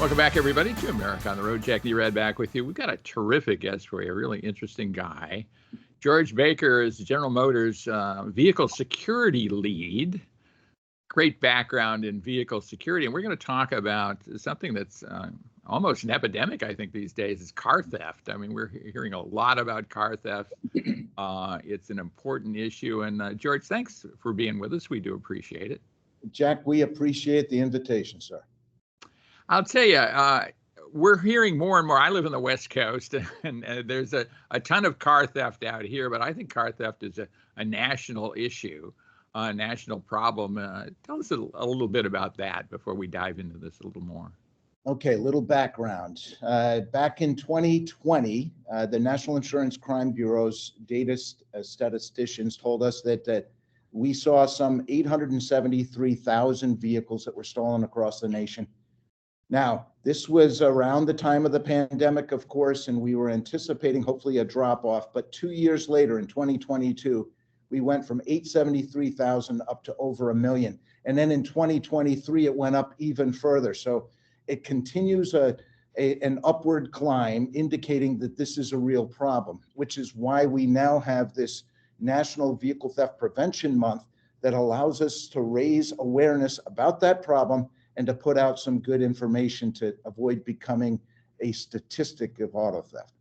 Welcome back, everybody, to America on the Road. Jack Nerad back with you. We've got a terrific guest for you, a really interesting guy. George Baker is General Motors vehicle security lead. Great background in vehicle security. And we're going to talk about something that's almost an epidemic, I think, these days, is car theft. I mean, we're hearing a lot about car theft. It's an important issue. And George, thanks for being with us. We do appreciate it. Jack, we appreciate the invitation, sir. I'll tell you, we're hearing more and more. I live on the West Coast, and there's a ton of car theft out here, but I think car theft is a national issue, a national problem. Tell us a little bit about that before we dive into this a little more. Okay, little background. Back in 2020, the National Insurance Crime Bureau's data statisticians told us that we saw some 873,000 vehicles that were stolen across the nation. Now, this was around the time of the pandemic, of course, and we were anticipating hopefully a drop off. But 2 years later, in 2022, we went from 873,000 up to over 1 million. And then in 2023, it went up even further. So it continues an upward climb, indicating that this is a real problem, which is why we now have this National Vehicle Theft Prevention Month that allows us to raise awareness about that problem and to put out some good information to avoid becoming a statistic of auto theft.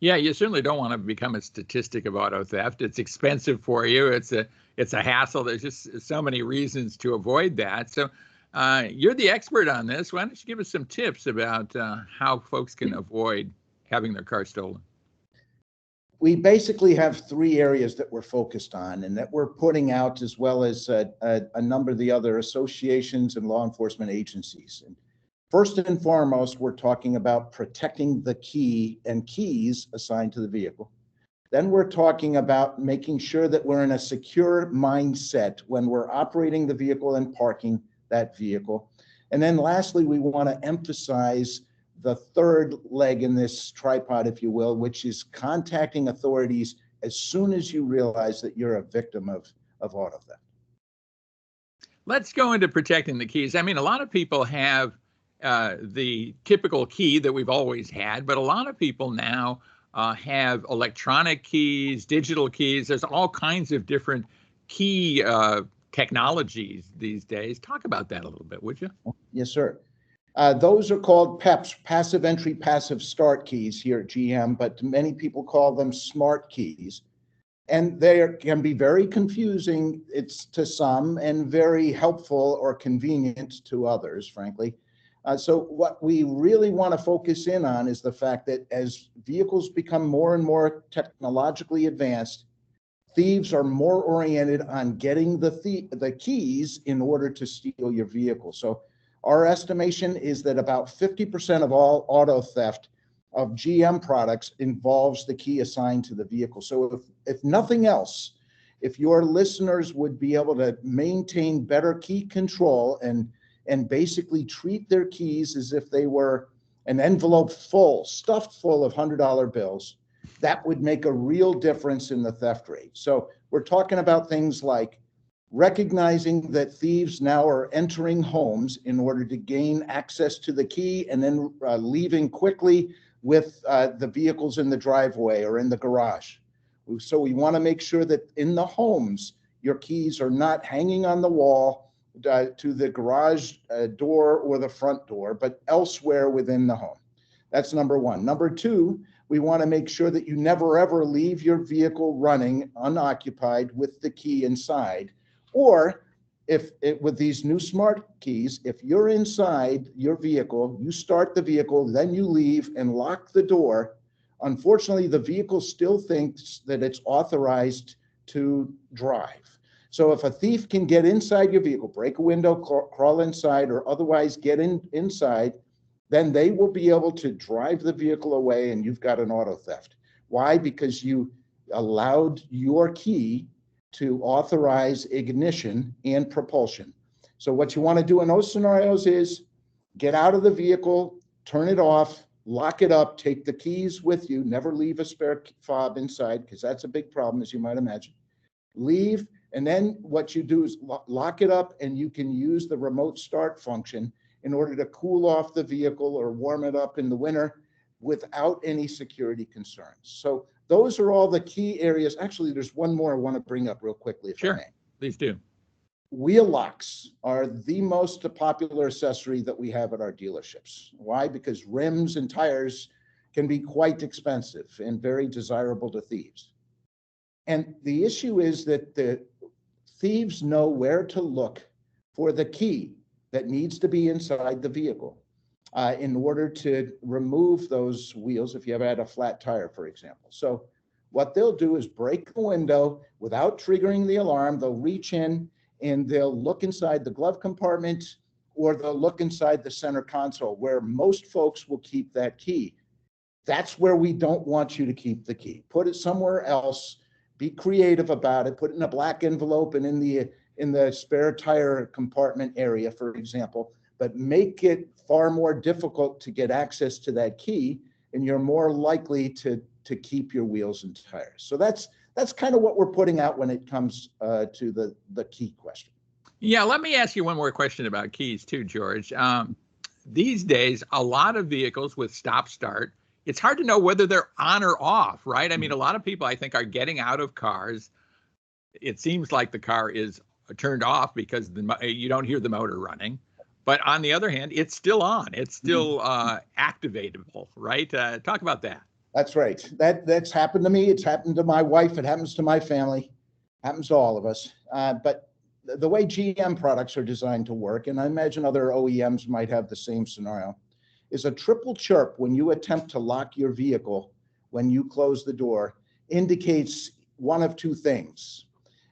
Yeah, you certainly don't want to become a statistic of auto theft. It's expensive for you. It's a hassle. There's just so many reasons to avoid that. So you're the expert on this. Why don't you give us some tips about how folks can avoid having their car stolen? We basically have 3 areas that we're focused on and that we're putting out, as well as a number of the other associations and law enforcement agencies. And first and foremost, we're talking about protecting the key and keys assigned to the vehicle. Then we're talking about making sure that we're in a secure mindset when we're operating the vehicle and parking that vehicle. And then lastly, we want to emphasize the third leg in this tripod, if you will, which is contacting authorities as soon as you realize that you're a victim of auto theft. Let's go into protecting the keys. I mean, a lot of people have the typical key that we've always had, but a lot of people now have electronic keys, digital keys. There's all kinds of different key technologies these days. Talk about that a little bit, would you? Yes, sir. Those are called PEPs, passive entry, passive start keys here at GM, but many people call them smart keys. And they can be very confusing to some and very helpful or convenient to others, frankly. So what we really want to focus in on is the fact that as vehicles become more and more technologically advanced, thieves are more oriented on getting the keys in order to steal your vehicle. So our estimation is that about 50% of all auto theft of GM products involves the key assigned to the vehicle. So if nothing else, if your listeners would be able to maintain better key control and basically treat their keys as if they were an envelope stuffed full of $100 bills, that would make a real difference in the theft rate. So we're talking about things like recognizing that thieves now are entering homes in order to gain access to the key and then leaving quickly with the vehicles in the driveway or in the garage. So we want to make sure that in the homes, your keys are not hanging on the wall to the garage door or the front door, but elsewhere within the home. That's number one. Number two, we want to make sure that you never ever leave your vehicle running unoccupied with the key inside. Or with these new smart keys, if you're inside your vehicle, you start the vehicle, then you leave and lock the door. Unfortunately, the vehicle still thinks that it's authorized to drive. So if a thief can get inside your vehicle, break a window, crawl inside, or otherwise get inside, then they will be able to drive the vehicle away and you've got an auto theft. Why? Because you allowed your key to authorize ignition and propulsion. So what you want to do in those scenarios is get out of the vehicle, turn it off, lock it up, take the keys with you, never leave a spare fob inside, because that's a big problem, as you might imagine. Leave, and then what you do is lock it up, and you can use the remote start function in order to cool off the vehicle or warm it up in the winter without any security concerns. So those are all the key areas. Actually, there's one more I want to bring up real quickly, if I Sure, may. please do. Wheel locks are the most popular accessory that we have at our dealerships. Why? Because rims and tires can be quite expensive and very desirable to thieves. And the issue is that the thieves know where to look for the key that needs to be inside the vehicle in order to remove those wheels if you ever had a flat tire, for example. So what they'll do is break the window without triggering the alarm. They'll reach in and they'll look inside the glove compartment, or they'll look inside the center console where most folks will keep that key. That's where we don't want you to keep the key. Put it somewhere else. Be creative about it. Put it in a black envelope and in the spare tire compartment area, for example, but make it far more difficult to get access to that key, and you're more likely to keep your wheels and tires. So that's kind of what we're putting out when it comes to the key question. Yeah, let me ask you one more question about keys too, George. These days, a lot of vehicles with stop-start, it's hard to know whether they're on or off, right? I mean, a lot of people, I think, are getting out of cars. It seems like the car is turned off because you don't hear the motor running. But on the other hand, it's still on. It's still activatable, right? Talk about that. That's right. That's happened to me. It's happened to my wife. It happens to my family. Happens to all of us. But the way GM products are designed to work, and I imagine other OEMs might have the same scenario, is a triple chirp when you attempt to lock your vehicle when you close the door indicates one of two things.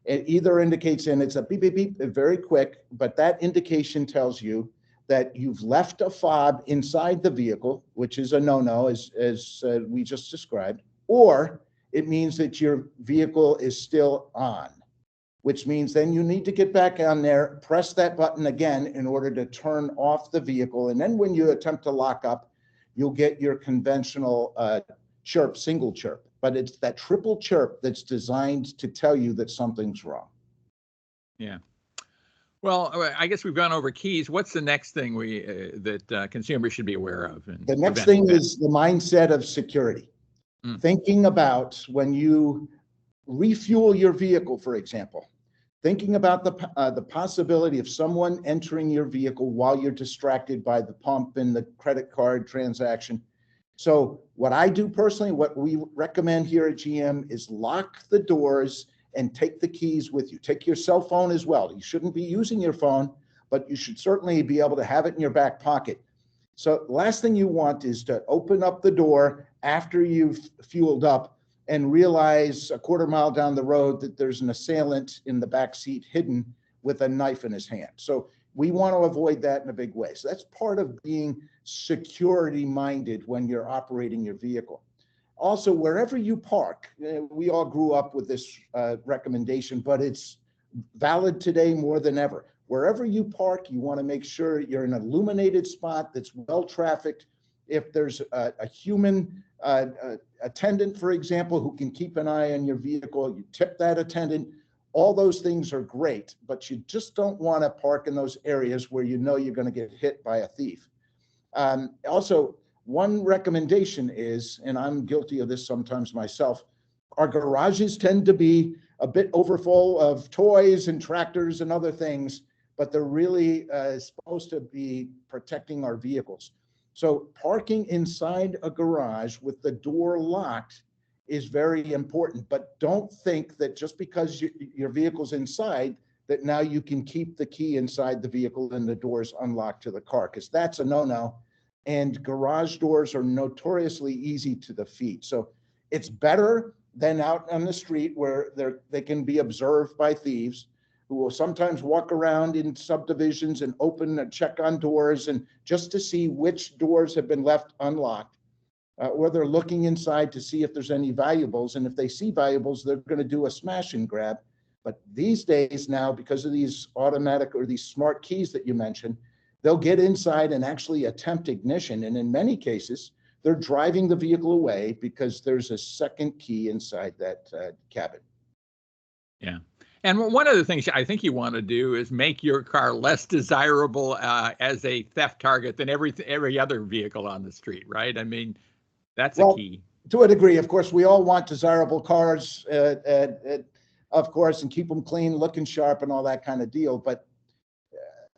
It either indicates, and it's a beep, beep, beep, very quick, but that indication tells you that you've left a fob inside the vehicle, which is a no-no, as we just described, or it means that your vehicle is still on, which means then you need to get back on there, press that button again in order to turn off the vehicle. And then when you attempt to lock up, you'll get your conventional chirp, single chirp. But it's that triple chirp that's designed to tell you that something's wrong. Yeah. Well, I guess we've gone over keys. What's the next thing that consumers should be aware of? The next thing is the mindset of security. Thinking about when you refuel your vehicle, for example, thinking about the possibility of someone entering your vehicle while you're distracted by the pump and the credit card transaction. So what I do personally, what we recommend here at GM is lock the doors and take the keys with you. Take your cell phone as well. You shouldn't be using your phone, but you should certainly be able to have it in your back pocket. So last thing you want is to open up the door after you've fueled up and realize a quarter mile down the road that there's an assailant in the back seat hidden with a knife in his hand. So we want to avoid that in a big way. So that's part of being security minded when you're operating your vehicle. Also, wherever you park, we all grew up with this recommendation, but it's valid today more than ever. Wherever you park, you want to make sure you're in an illuminated spot that's well trafficked. If there's a human attendant, for example, who can keep an eye on your vehicle, you tip that attendant. All those things are great, but you just don't want to park in those areas where you know you're going to get hit by a thief. Also, one recommendation is, and I'm guilty of this sometimes myself, our garages tend to be a bit overfull of toys and tractors and other things, but they're really supposed to be protecting our vehicles. So parking inside a garage with the door locked is very important, but don't think that just because your vehicle's inside that now you can keep the key inside the vehicle and the doors unlocked to the car, because that's a no-no. And garage doors are notoriously easy to defeat. So it's better than out on the street where they can be observed by thieves who will sometimes walk around in subdivisions and open and check on doors and just to see which doors have been left unlocked, or they're looking inside to see if there's any valuables. And if they see valuables, they're going to do a smash and grab. But these days now, because of these automatic or these smart keys that you mentioned, they'll get inside and actually attempt ignition. And in many cases, they're driving the vehicle away because there's a second key inside that cabin. Yeah. And one of the things I think you want to do is make your car less desirable as a theft target than every other vehicle on the street, right? I mean, that's a Well, key. to a degree, of course, we all want desirable cars, of course, and keep them clean, looking sharp, and all that kind of deal. But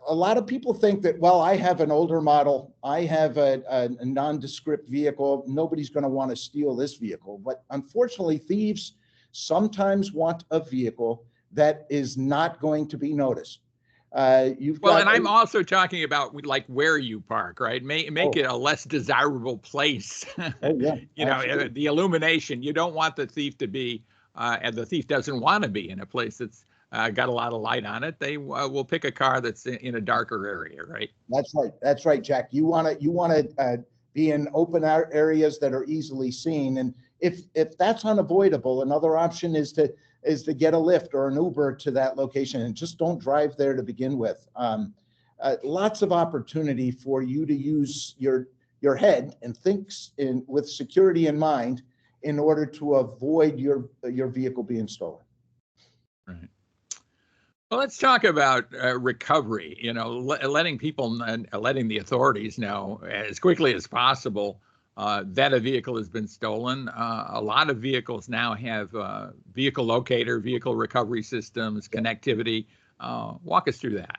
a lot of people think that, well, I have an older model, I have a nondescript vehicle, nobody's going to want to steal this vehicle. But unfortunately, thieves sometimes want a vehicle that is not going to be noticed. And I'm also talking about like where you park, right? Make it a less desirable place. Oh yeah, you know, the illumination. You don't want the thief to be, and the thief doesn't want to be in a place that's got a lot of light on it. They will pick a car that's in a darker area, right? That's right. That's right, Jack. You want to be in open areas that are easily seen, and if that's unavoidable, another option is to get a Lyft or an Uber to that location, and just don't drive there to begin with. Lots of opportunity for you to use your head and think with security in mind in order to avoid your vehicle being stolen. Right. Well, let's talk about recovery. You know, letting people, letting the authorities know as quickly as possible that a vehicle has been stolen. A lot of vehicles now have vehicle locator, vehicle recovery systems, connectivity. Walk us through that.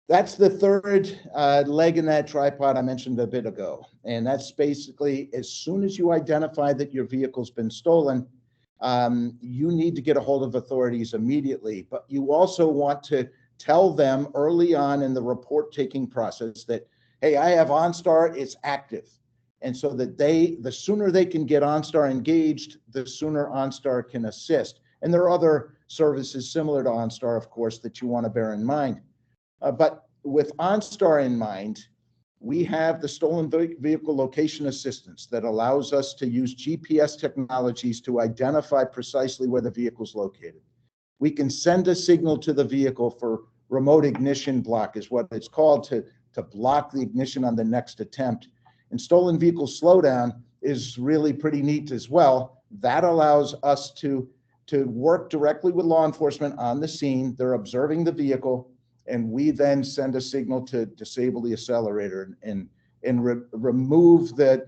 That's the third leg in that tripod I mentioned a bit ago. And that's basically, as soon as you identify that your vehicle's been stolen, you need to get a hold of authorities immediately. But you also want to tell them early on in the report taking process that, hey, I have OnStar, it's active. And so that the sooner they can get OnStar engaged, the sooner OnStar can assist. And there are other services similar to OnStar, of course, that you want to bear in mind. But with OnStar in mind, we have the stolen vehicle location assistance that allows us to use GPS technologies to identify precisely where the vehicle is located. We can send a signal to the vehicle for remote ignition block, is what it's called, to block the ignition on the next attempt. And stolen vehicle slowdown is really pretty neat as well. That allows us to work directly with law enforcement on the scene. They're observing the vehicle, and we then send a signal to disable the accelerator and remove the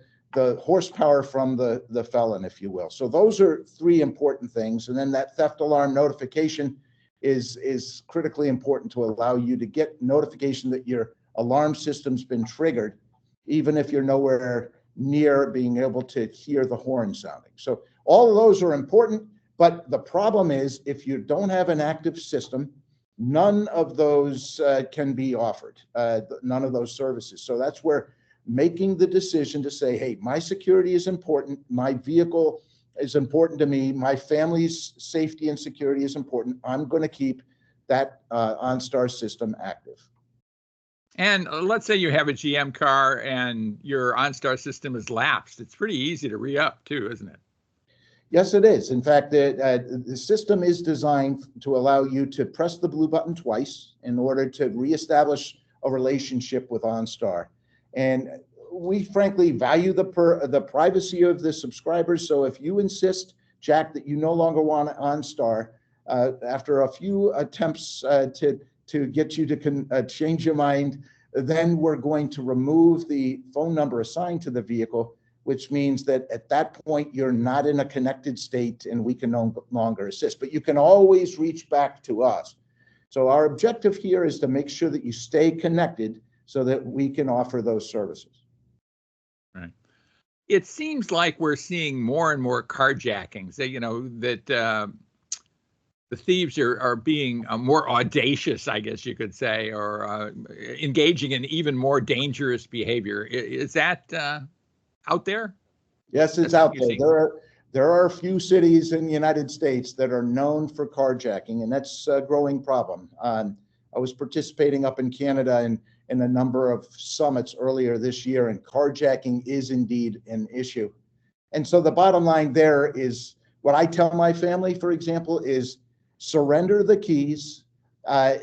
horsepower from the felon, if you will. So those are three important things. And then that theft alarm notification is critically important to allow you to get notification that your alarm system's been triggered, even if you're nowhere near being able to hear the horn sounding. So all of those are important, but the problem is if you don't have an active system, none of those can be offered, none of those services. So that's where making the decision to say, hey, my security is important, my vehicle is important to me, my family's safety and security is important, I'm going to keep that OnStar system active. And let's say you have a GM car and your OnStar system is lapsed. It's pretty easy to re-up too, isn't it? Yes, it is. In fact, the system is designed to allow you to press the blue button twice in order to reestablish a relationship with OnStar. And we frankly value the privacy of the subscribers. So if you insist, Jack, that you no longer want OnStar, after a few attempts to get you to change your mind, then we're going to remove the phone number assigned to the vehicle, which means that at that point, you're not in a connected state and we can no longer assist. But you can always reach back to us. So our objective here is to make sure that you stay connected so that we can offer those services. Right. It seems like we're seeing more and more carjackings, you know, that the thieves are being more audacious, I guess you could say, or engaging in even more dangerous behavior. Is that out there? Yes, it's out there. There are a few cities in the United States that are known for carjacking, and that's a growing problem. I was participating up in Canada in a number of summits earlier this year, and carjacking is indeed an issue. And so the bottom line there is what I tell my family, for example, is surrender the keys.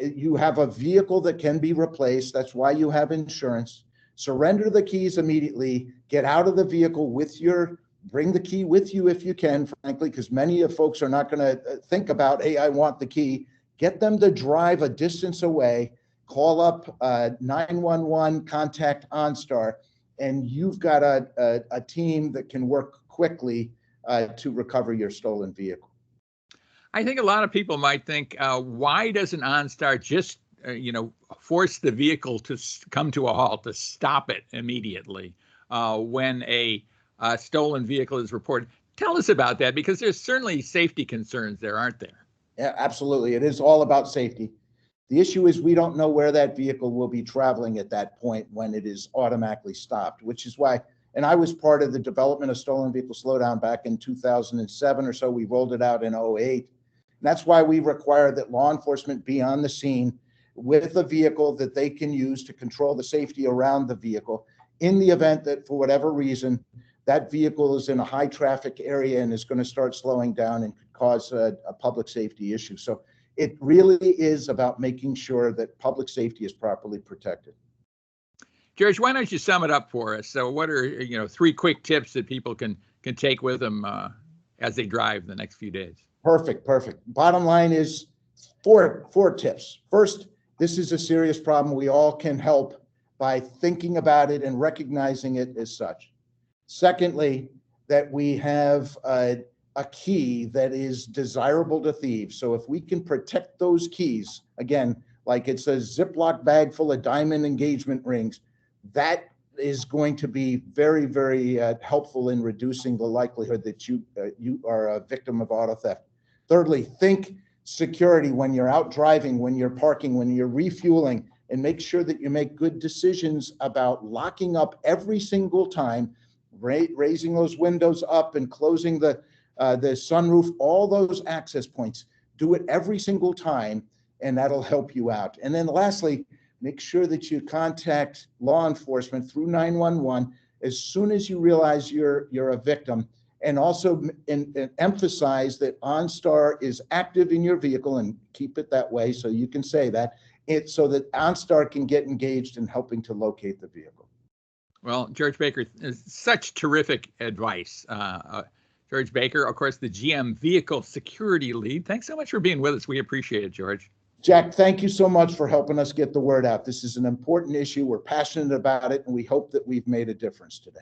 You have a vehicle that can be replaced. That's why you have insurance. Surrender the keys immediately. Get out of the vehicle with your bring the key with you if you can, frankly, because many of folks are not going to think about, hey, I want the key. Get them to drive a distance away, call up 911, contact OnStar, and you've got a team that can work quickly to recover your stolen vehicle. I think a lot of people might think, why doesn't OnStar just, force the vehicle to come to a halt, to stop it immediately when a stolen vehicle is reported? Tell us about that, because there's certainly safety concerns there, aren't there? Yeah, absolutely. It is all about safety. The issue is we don't know where that vehicle will be traveling at that point when it is automatically stopped, which is why, and I was part of the development of stolen vehicle slowdown back in 2007 or so. We rolled it out in 2008. And that's why we require that law enforcement be on the scene with a vehicle that they can use to control the safety around the vehicle in the event that, for whatever reason, that vehicle is in a high traffic area and is going to start slowing down and could cause a public safety issue. So it really is about making sure that public safety is properly protected. George, why don't you sum it up for us? So what are, 3 quick tips that people can take with them as they drive the next few days? Perfect. Bottom line is four tips. First, this is a serious problem. We all can help by thinking about it and recognizing it as such. Secondly, that we have a key that is desirable to thieves. So if we can protect those keys, again, like it's a Ziploc bag full of diamond engagement rings, that is going to be very, very helpfull in reducing the likelihood that you are a victim of auto theft. Thirdly, think security when you're out driving, when you're parking, when you're refueling, and make sure that you make good decisions about locking up every single time, raising those windows up and closing the sunroof, all those access points. Do it every single time, and that'll help you out. And then lastly, make sure that you contact law enforcement through 911 as soon as you realize you're a victim. And also emphasize that OnStar is active in your vehicle, and keep it that way so you can say that, so that OnStar can get engaged in helping to locate the vehicle. Well, George Baker, such terrific advice. George Baker, of course, the GM Vehicle Security Lead. Thanks so much for being with us. We appreciate it, George. Jack, thank you so much for helping us get the word out. This is an important issue. We're passionate about it, and we hope that we've made a difference today.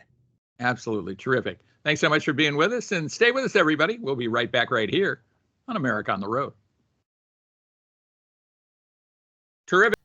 Absolutely. Terrific. Thanks so much for being with us, and stay with us, everybody. We'll be right back right here on America on the Road. Terrific.